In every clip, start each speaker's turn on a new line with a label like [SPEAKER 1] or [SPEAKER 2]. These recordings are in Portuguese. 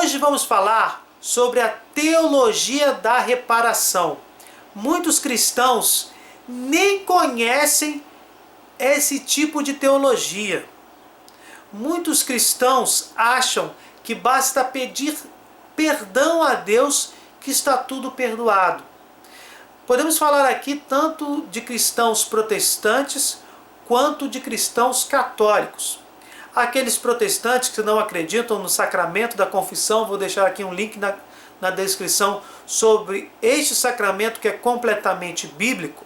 [SPEAKER 1] Hoje vamos falar sobre a teologia da reparação. Muitos cristãos nem conhecem esse tipo de teologia. Muitos cristãos acham que basta pedir perdão a Deus que está tudo perdoado. Podemos falar aqui tanto de cristãos protestantes quanto de cristãos católicos. Aqueles protestantes que não acreditam no sacramento da confissão, vou deixar aqui um link na descrição sobre este sacramento que é completamente bíblico,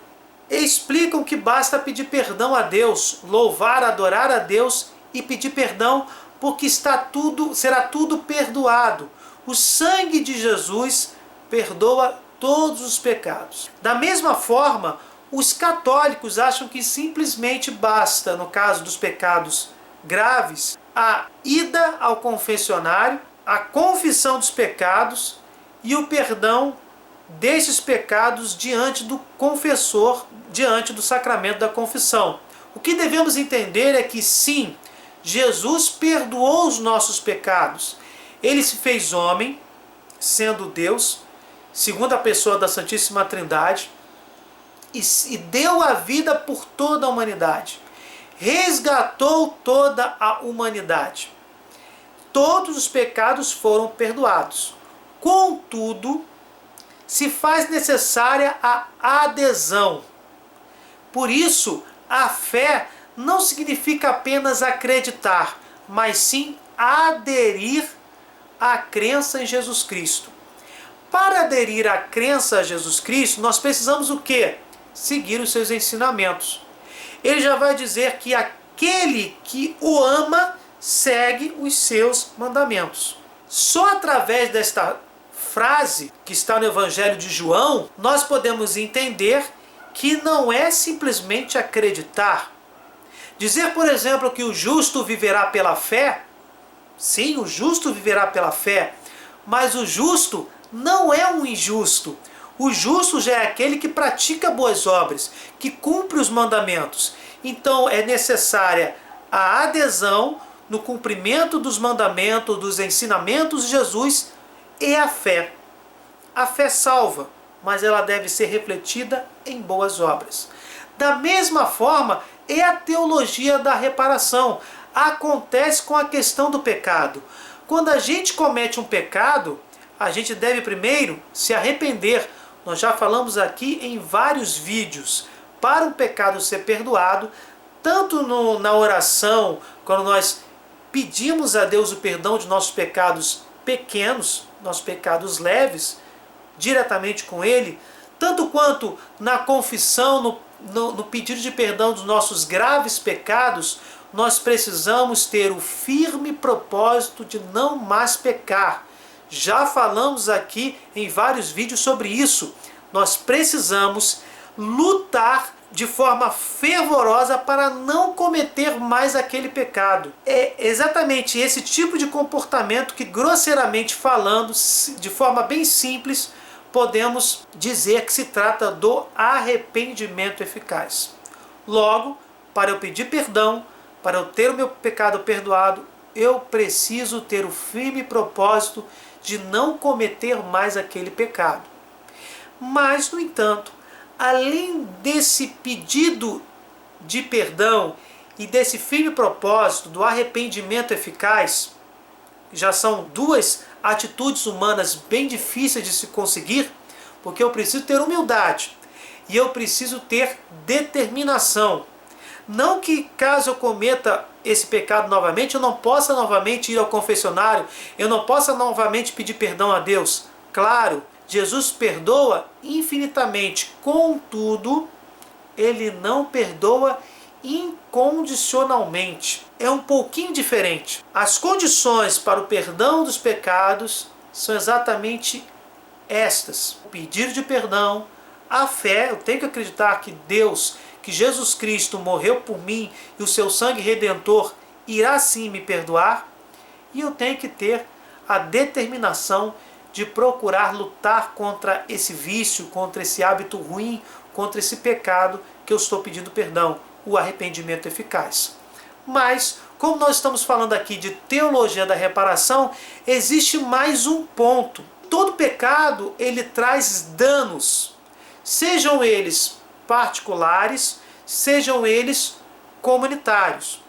[SPEAKER 1] explicam que basta pedir perdão a Deus, louvar, adorar a Deus e pedir perdão porque será tudo perdoado. O sangue de Jesus perdoa todos os pecados. Da mesma forma, os católicos acham que simplesmente basta, no caso dos pecados graves, a ida ao confessionário, a confissão dos pecados e o perdão desses pecados diante do confessor, diante do sacramento da confissão. O que devemos entender é que sim, Jesus perdoou os nossos pecados. Ele se fez homem, sendo Deus, segunda pessoa da Santíssima Trindade, e deu a vida por toda a humanidade. Resgatou toda a humanidade. Todos os pecados foram perdoados. Contudo, se faz necessária a adesão. Por isso, a fé não significa apenas acreditar, mas sim aderir à crença em Jesus Cristo. Para aderir à crença a Jesus Cristo, nós precisamos o quê? Seguir os seus ensinamentos. Ele já vai dizer que aquele que o ama segue os seus mandamentos. Só através desta frase que está no Evangelho de João, nós podemos entender que não é simplesmente acreditar. Dizer, por exemplo, que o justo viverá pela fé, sim, o justo viverá pela fé, mas o justo não é um injusto. O justo já é aquele que pratica boas obras, que cumpre os mandamentos. Então é necessária a adesão no cumprimento dos mandamentos, dos ensinamentos de Jesus e a fé. A fé salva, mas ela deve ser refletida em boas obras. Da mesma forma, é a teologia da reparação. Acontece com a questão do pecado. Quando a gente comete um pecado, a gente deve primeiro se arrepender. Nós já falamos aqui em vários vídeos. Para um pecado ser perdoado, tanto na oração, quando nós pedimos a Deus o perdão de nossos pecados pequenos, nossos pecados leves, diretamente com Ele, tanto quanto na confissão, no pedido de perdão dos nossos graves pecados, nós precisamos ter o firme propósito de não mais pecar. Já falamos aqui em vários vídeos sobre isso. Nós precisamos lutar de forma fervorosa para não cometer mais aquele pecado. É exatamente esse tipo de comportamento que, grosseiramente falando, de forma bem simples, podemos dizer que se trata do arrependimento eficaz. Logo, para eu pedir perdão, para eu ter o meu pecado perdoado, eu preciso ter o firme propósito de não cometer mais aquele pecado. Mas, no entanto, além desse pedido de perdão e desse firme propósito do arrependimento eficaz, já são duas atitudes humanas bem difíceis de se conseguir, porque eu preciso ter humildade e eu preciso ter determinação. Não que caso eu cometa esse pecado novamente, eu não possa novamente ir ao confessionário, eu não possa novamente pedir perdão a Deus. Claro, Jesus perdoa infinitamente, contudo, Ele não perdoa incondicionalmente. É um pouquinho diferente. As condições para o perdão dos pecados são exatamente estas: o pedido de perdão, a fé. Eu tenho que acreditar que Deus, que Jesus Cristo morreu por mim e o seu sangue redentor irá sim me perdoar. E eu tenho que ter a determinação de procurar lutar contra esse vício, contra esse hábito ruim, contra esse pecado que eu estou pedindo perdão, o arrependimento eficaz. Mas, como nós estamos falando aqui de teologia da reparação, existe mais um ponto. Todo pecado, ele traz danos, sejam eles particulares, sejam eles comunitários.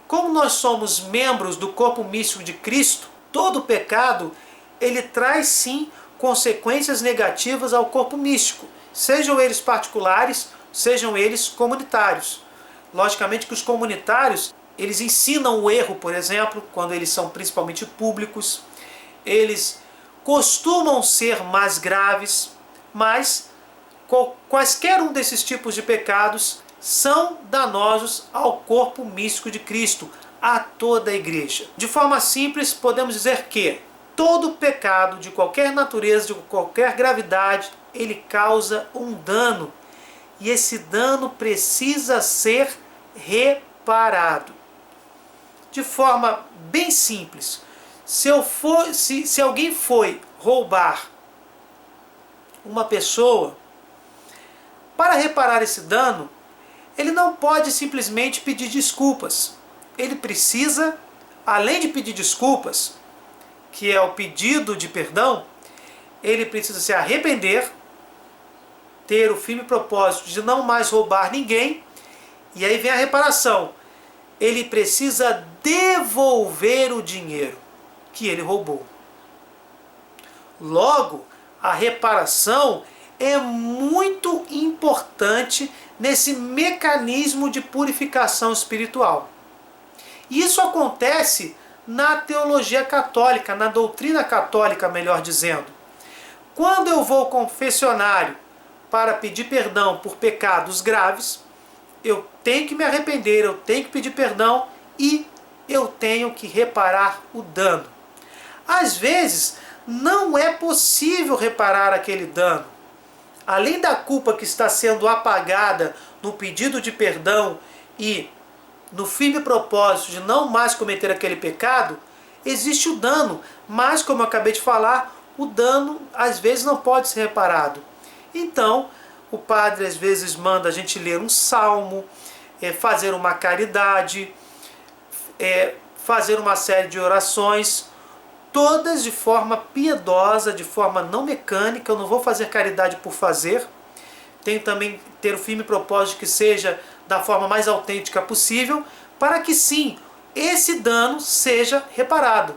[SPEAKER 1] Como nós somos membros do corpo místico de Cristo, todo pecado, ele traz sim consequências negativas ao corpo místico, sejam eles particulares, sejam eles comunitários. Logicamente que os comunitários, eles ensinam o erro, por exemplo, quando eles são principalmente públicos, eles costumam ser mais graves, mas quaisquer um desses tipos de pecados são danosos ao corpo místico de Cristo, a toda a igreja. De forma simples, podemos dizer que todo pecado de qualquer natureza, de qualquer gravidade, ele causa um dano. E esse dano precisa ser reparado. De forma bem simples, se alguém foi roubar uma pessoa, para reparar esse dano, ele não pode simplesmente pedir desculpas. Ele precisa, além de pedir desculpas, que é o pedido de perdão, ele precisa se arrepender, ter o firme propósito de não mais roubar ninguém, e aí vem a reparação. Ele precisa devolver o dinheiro que ele roubou. Logo, a reparação é muito importante nesse mecanismo de purificação espiritual. Isso acontece na teologia católica, na doutrina católica, melhor dizendo. Quando eu vou ao confessionário para pedir perdão por pecados graves, eu tenho que me arrepender, eu tenho que pedir perdão e eu tenho que reparar o dano. Às vezes, não é possível reparar aquele dano. Além da culpa que está sendo apagada no pedido de perdão e no firme propósito de não mais cometer aquele pecado, existe o dano. Mas, como eu acabei de falar, o dano às vezes não pode ser reparado. Então, o padre às vezes manda a gente ler um salmo, fazer uma caridade, fazer uma série de orações, todas de forma piedosa, de forma não mecânica. Eu não vou fazer caridade por fazer. Tenho também ter o firme propósito que seja da forma mais autêntica possível, para que sim, esse dano seja reparado.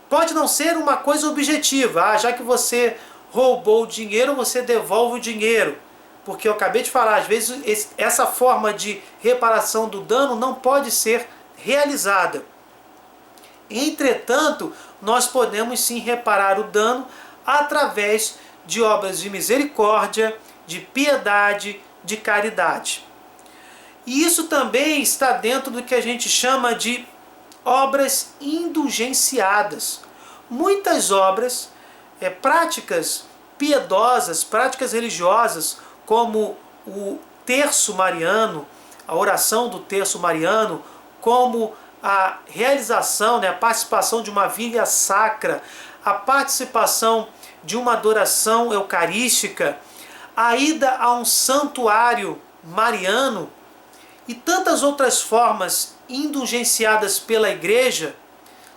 [SPEAKER 1] Pode não ser uma coisa objetiva, já que você roubou o dinheiro, você devolve o dinheiro. Porque eu acabei de falar, às vezes essa forma de reparação do dano não pode ser realizada. Entretanto, nós podemos sim reparar o dano através de obras de misericórdia, de piedade, de caridade. E isso também está dentro do que a gente chama de obras indulgenciadas. Muitas obras, práticas piedosas, práticas religiosas, como o terço mariano, a oração do terço mariano, como a realização, a participação de uma vigília sacra, a participação de uma adoração eucarística, a ida a um santuário mariano e tantas outras formas indulgenciadas pela Igreja,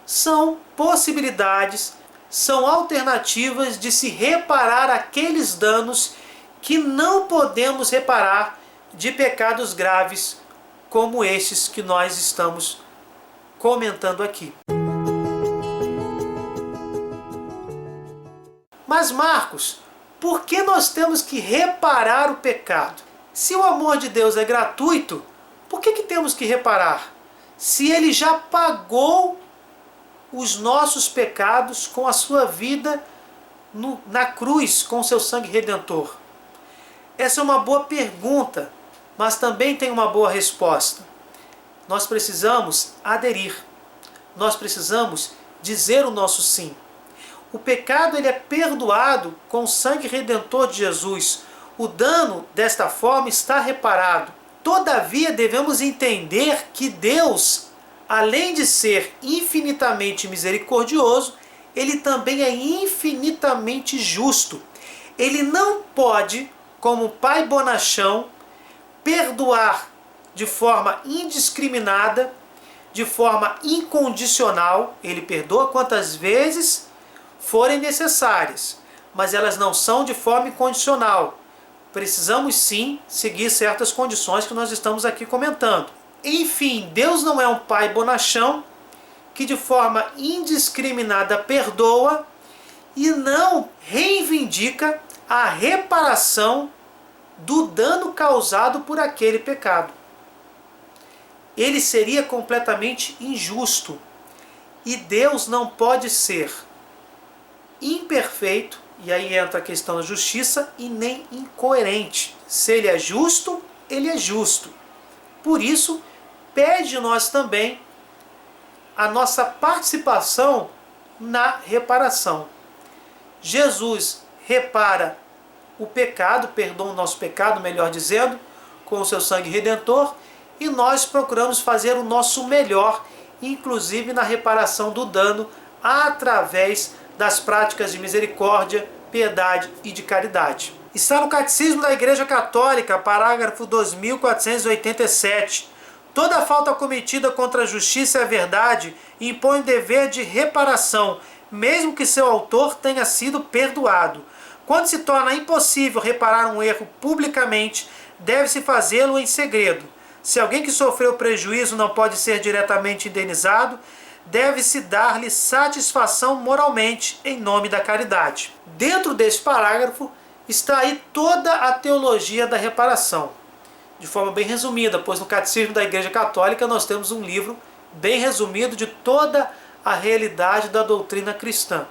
[SPEAKER 1] são possibilidades, são alternativas de se reparar aqueles danos que não podemos reparar de pecados graves como estes que nós estamos comentando aqui. Mas Marcos, por que nós temos que reparar o pecado? Se o amor de Deus é gratuito, por que temos que reparar? Se Ele já pagou os nossos pecados com a sua vida na cruz, com o seu sangue redentor. Essa é uma boa pergunta, mas também tem uma boa resposta. Nós precisamos aderir. Nós precisamos dizer o nosso sim. O pecado ele é perdoado com o sangue redentor de Jesus. O dano, desta forma, está reparado. Todavia, devemos entender que Deus, além de ser infinitamente misericordioso, Ele também é infinitamente justo. Ele não pode, como Pai bonachão, perdoar de forma indiscriminada de forma incondicional, ele perdoa quantas vezes forem necessárias, mas elas não são de forma incondicional. Precisamos sim seguir certas condições que nós estamos aqui comentando. Enfim, Deus não é um pai bonachão que de forma indiscriminada perdoa e não reivindica a reparação do dano causado por aquele pecado. Ele seria completamente injusto. E Deus não pode ser imperfeito, e aí entra a questão da justiça, e nem incoerente. Se ele é justo, ele é justo. Por isso, pede nós também a nossa participação na reparação. Jesus repara o pecado, perdoa o nosso pecado, melhor dizendo, com o seu sangue redentor, e nós procuramos fazer o nosso melhor, inclusive na reparação do dano, através das práticas de misericórdia, piedade e de caridade. Está no Catecismo da Igreja Católica, parágrafo 2487. Toda falta cometida contra a justiça e a verdade impõe dever de reparação, mesmo que seu autor tenha sido perdoado. Quando se torna impossível reparar um erro publicamente, deve-se fazê-lo em segredo. Se alguém que sofreu prejuízo não pode ser diretamente indenizado, deve-se dar-lhe satisfação moralmente em nome da caridade. Dentro deste parágrafo está aí toda a teologia da reparação, de forma bem resumida, pois no Catecismo da Igreja Católica nós temos um livro bem resumido de toda a realidade da doutrina cristã.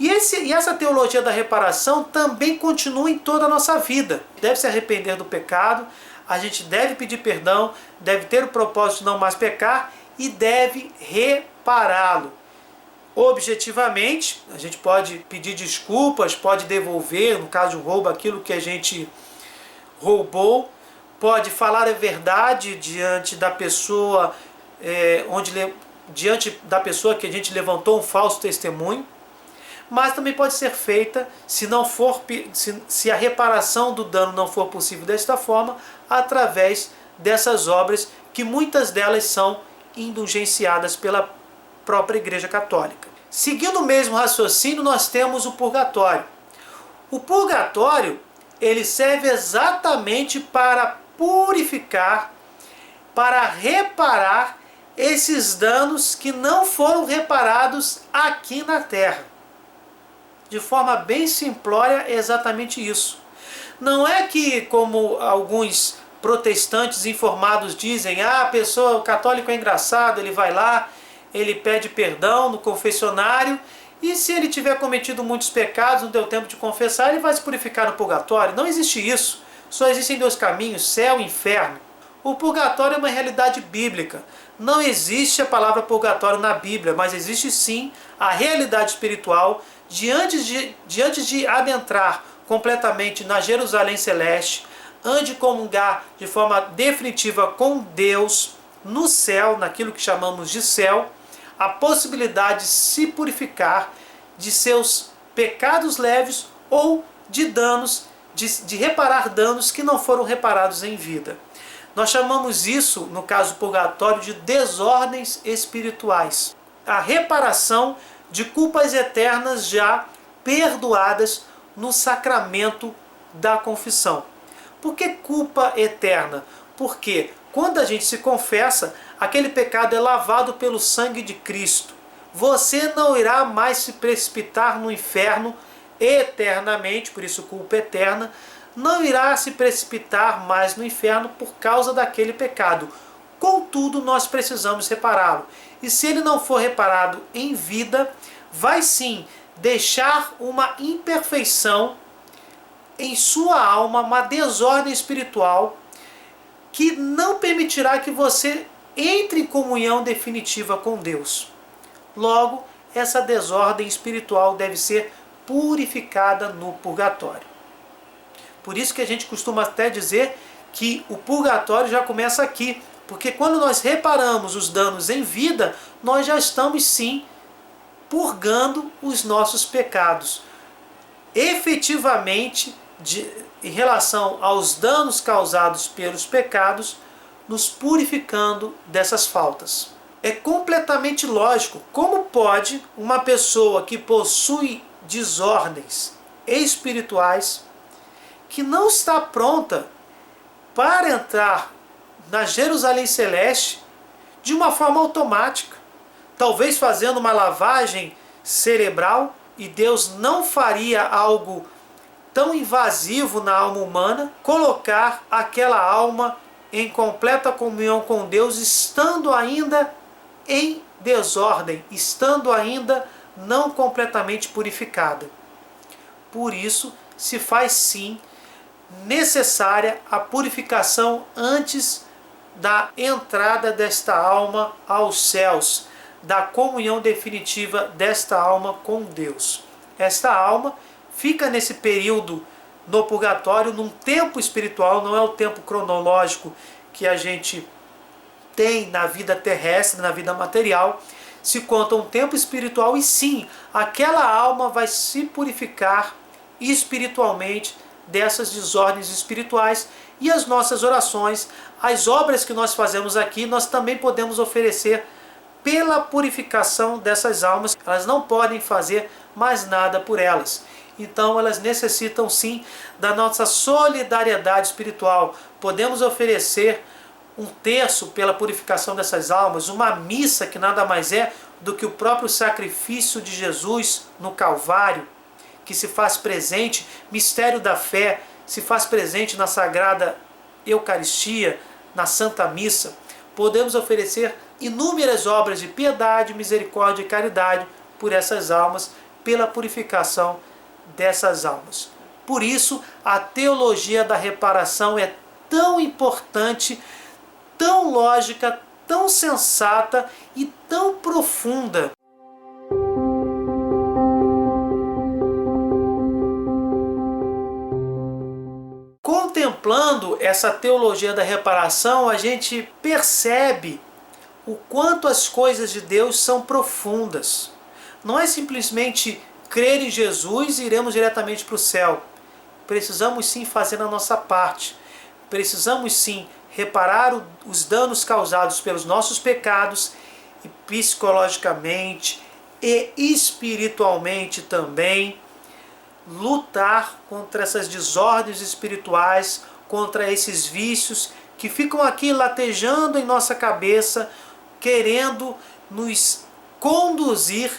[SPEAKER 1] E essa teologia da reparação também continua em toda a nossa vida. Deve se arrepender do pecado, a gente deve pedir perdão, deve ter o propósito de não mais pecar e deve repará-lo. Objetivamente, a gente pode pedir desculpas, pode devolver, no caso de um roubo, aquilo que a gente roubou, pode falar a verdade diante da pessoa, diante da pessoa que a gente levantou um falso testemunho, mas também pode ser feita, se a reparação do dano não for possível desta forma, através dessas obras, que muitas delas são indulgenciadas pela própria Igreja Católica. Seguindo o mesmo raciocínio, nós temos o purgatório. O purgatório, ele serve exatamente para purificar, para reparar esses danos que não foram reparados aqui na Terra. De forma bem simplória, é exatamente isso. Não é que, como alguns protestantes informados dizem, o católico é engraçado, ele vai lá, ele pede perdão no confessionário, e se ele tiver cometido muitos pecados, não deu tempo de confessar, ele vai se purificar no purgatório. Não existe isso. Só existem dois caminhos, céu e inferno. O purgatório é uma realidade bíblica. Não existe a palavra purgatório na Bíblia, mas existe sim a realidade espiritual diante de adentrar completamente na Jerusalém Celeste, antes de comungar de forma definitiva com Deus no céu, naquilo que chamamos de céu, a possibilidade de se purificar de seus pecados leves ou de danos, de reparar danos que não foram reparados em vida. Nós chamamos isso, no caso do purgatório, de desordens espirituais. A reparação de culpas eternas já perdoadas no sacramento da confissão. Por que culpa eterna? Porque quando a gente se confessa, aquele pecado é lavado pelo sangue de Cristo. Você não irá mais se precipitar no inferno eternamente, por isso culpa eterna, não irá se precipitar mais no inferno por causa daquele pecado. Contudo, nós precisamos repará-lo. E se ele não for reparado em vida, vai sim deixar uma imperfeição em sua alma, uma desordem espiritual, que não permitirá que você entre em comunhão definitiva com Deus. Logo, essa desordem espiritual deve ser purificada no purgatório. Por isso que a gente costuma até dizer que o purgatório já começa aqui, porque quando nós reparamos os danos em vida, nós já estamos sim purgando os nossos pecados. Efetivamente, em relação aos danos causados pelos pecados, nos purificando dessas faltas. É completamente lógico. Como pode uma pessoa que possui desordens espirituais, que não está pronta para entrar na Jerusalém Celeste de uma forma automática, talvez fazendo uma lavagem cerebral, e Deus não faria algo tão invasivo na alma humana, colocar aquela alma em completa comunhão com Deus, estando ainda em desordem, estando ainda não completamente purificada. Por isso, se faz sim necessária a purificação antes da entrada desta alma aos céus, da comunhão definitiva desta alma com Deus. Esta alma fica nesse período no purgatório, num tempo espiritual, não é o tempo cronológico que a gente tem na vida terrestre, na vida material. Se conta um tempo espiritual e sim, aquela alma vai se purificar espiritualmente dessas desordens espirituais, e as nossas orações, as obras que nós fazemos aqui, nós também podemos oferecer pela purificação dessas almas. Elas não podem fazer mais nada por elas. Então elas necessitam sim da nossa solidariedade espiritual. Podemos oferecer um terço pela purificação dessas almas, uma missa que nada mais é do que o próprio sacrifício de Jesus no Calvário, que se faz presente, mistério da fé, se faz presente na Sagrada Eucaristia, na Santa Missa. Podemos oferecer inúmeras obras de piedade, misericórdia e caridade por essas almas, pela purificação dessas almas. Por isso, a teologia da reparação é tão importante, tão lógica, tão sensata e tão profunda. Contemplando essa teologia da reparação, a gente percebe o quanto as coisas de Deus são profundas. Não é simplesmente crer em Jesus e iremos diretamente para o céu. Precisamos sim fazer a nossa parte. Precisamos sim reparar os danos causados pelos nossos pecados, e psicologicamente e espiritualmente também. Lutar contra essas desordens espirituais, contra esses vícios que ficam aqui latejando em nossa cabeça, querendo nos conduzir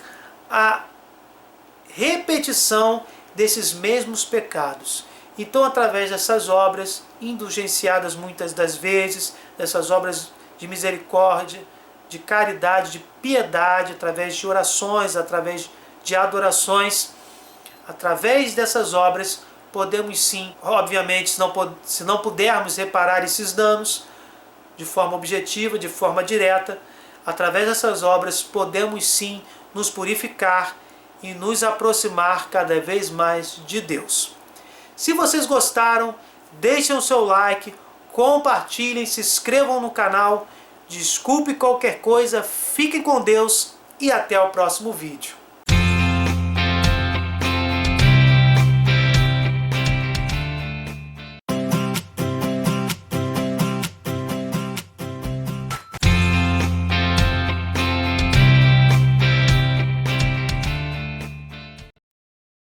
[SPEAKER 1] à repetição desses mesmos pecados. Então, através dessas obras, indulgenciadas muitas das vezes, dessas obras de misericórdia, de caridade, de piedade, através de orações, através de adorações, através dessas obras, podemos sim, obviamente, se não pudermos reparar esses danos de forma objetiva, de forma direta, através dessas obras podemos sim nos purificar e nos aproximar cada vez mais de Deus. Se vocês gostaram, deixem o seu like, compartilhem, se inscrevam no canal, desculpe qualquer coisa, fiquem com Deus e até o próximo vídeo.